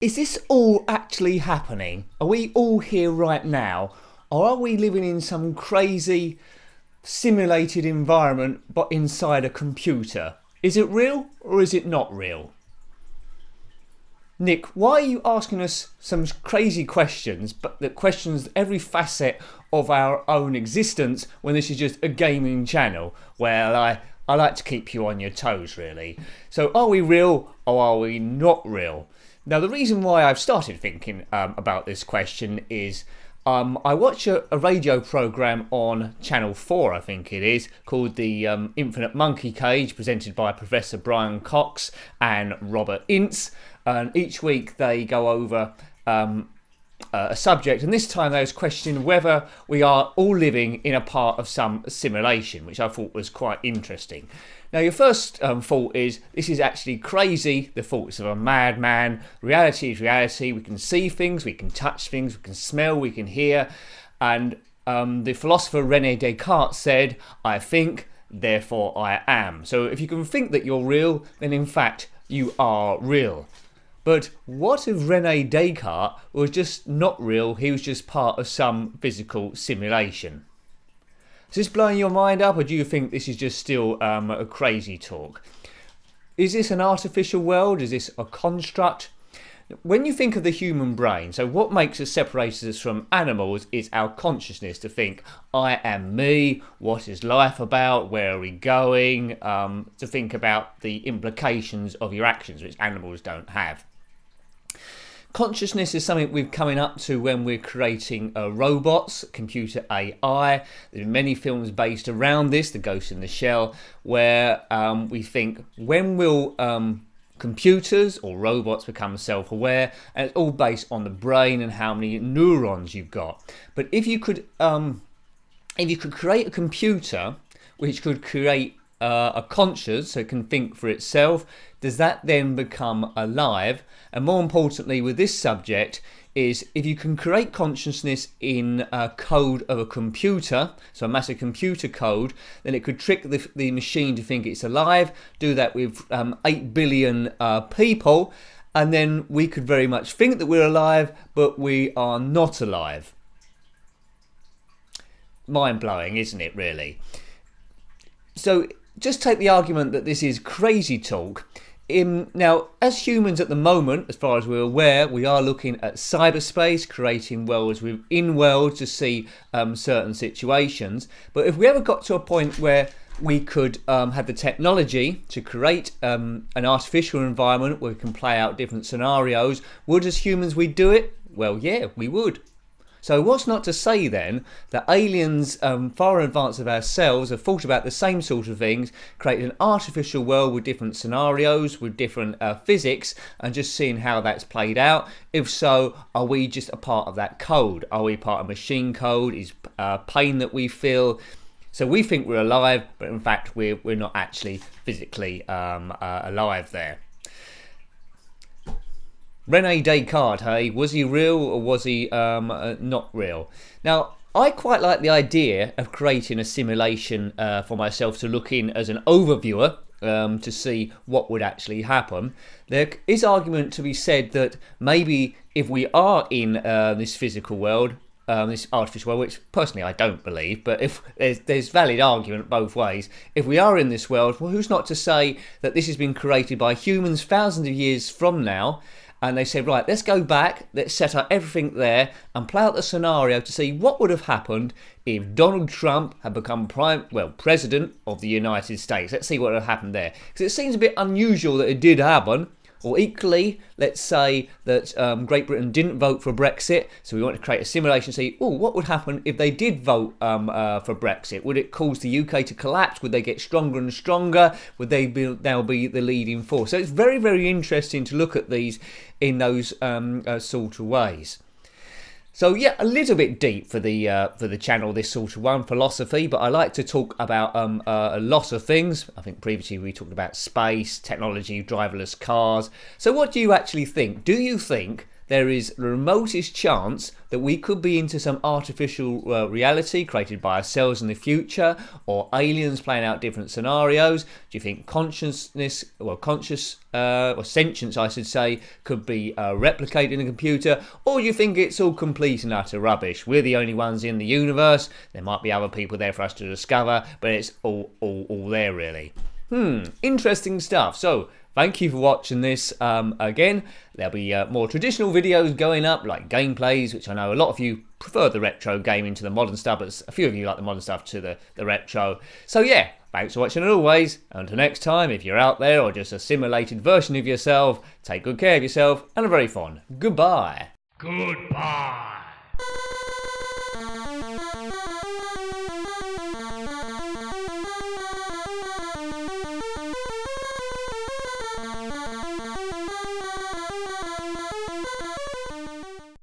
Is this all actually happening? Are we all here right now? Or are we living in some crazy simulated environment but inside a computer? Is it real or is it not real? Nick, why are you asking us some crazy questions, but that questions every facet of our own existence when this is just a gaming channel? Well, I like to keep you on your toes, really. So are we real or are we not real? Now, the reason why I've started thinking about this question is I watch a radio program on Channel 4, I think it is, called the Infinite Monkey Cage, presented by Professor Brian Cox and Robert Ince. And each week they go over a subject, and this time they was questioning whether we are all living in a part of some simulation, which I thought was quite interesting. Now, your first thought is, this is actually crazy, the thoughts of a madman. Reality is reality. We can see things, we can touch things, we can smell, we can hear. And the philosopher René Descartes said, I think, therefore I am. So if you can think that you're real, then in fact you are real. But what if René Descartes was just not real, he was just part of some physical simulation? Is this blowing your mind up, or do you think this is just still a crazy talk? Is this an artificial world? Is this a construct? When you think of the human brain, so what makes us separate us from animals is our consciousness, to think, I am me, what is life about, where are we going, to think about the implications of your actions, which animals don't have. Consciousness is something we're coming up to when we're creating robots, computer AI. There are many films based around this, The Ghost in the Shell, where we think, when will computers or robots become self-aware? And it's all based on the brain and how many neurons you've got. But if you could create a computer which could create a conscious, so it can think for itself, does that then become alive? And more importantly with this subject is, if you can create consciousness in a code of a computer, so a massive computer code, then it could trick the machine to think it's alive, do that with 8 billion people, and then we could very much think that we're alive, but we are not alive. Mind-blowing, isn't it, really? So just take the argument that this is crazy talk. Now, as humans at the moment, as far as we're aware, we are looking at cyberspace, creating worlds within worlds to see certain situations. But if we ever got to a point where we could have the technology to create an artificial environment where we can play out different scenarios, would as humans we do it? Well, yeah, we would. So what's not to say then that aliens far in advance of ourselves have thought about the same sort of things, created an artificial world with different sciences, with different physics, and just seeing how that's played out? If so, are we just a part of that code? Are we part of machine code? Is pain that we feel? So we think we're alive, but in fact we're not actually physically alive there. René Descartes, hey, was he real or was he not real? Now, I quite like the idea of creating a simulation for myself to look in as an overviewer to see what would actually happen. There is argument to be said that maybe if we are in this physical world, this artificial world, which personally I don't believe, but if there's valid argument both ways. If we are in this world, well, who's not to say that this has been created by humans thousands of years from now? And they said, right, let's go back, let's set up everything there and play out the scenario to see what would have happened if Donald Trump had become president of the United States. Let's see what would have happened there. Because it seems a bit unusual that it did happen. Or equally, let's say that Great Britain didn't vote for Brexit, so we want to create a simulation to see, what would happen if they did vote for Brexit? Would it cause the UK to collapse? Would they get stronger and stronger? Would they now be the leading force? So it's very, very interesting to look at these in those sort of ways. So yeah, a little bit deep for the channel, this sort of one, philosophy, but I like to talk about a lot of things. I think previously we talked about space, technology, driverless cars. So what do you actually think? Do you think there is the remotest chance that we could be into some artificial reality created by ourselves in the future, or aliens playing out different scenarios? Do you think consciousness, or sentience, I should say, could be replicated in a computer? Or do you think it's all complete and utter rubbish? We're the only ones in the universe. There might be other people there for us to discover, but it's all there, really. Interesting stuff. So, thank you for watching this. Again, there'll be more traditional videos going up, like gameplays, which I know a lot of you prefer the retro gaming to the modern stuff, but a few of you like the modern stuff to the retro. So yeah, thanks for watching as always. Until next time, if you're out there or just a simulated version of yourself, take good care of yourself and a very fond goodbye. Goodbye.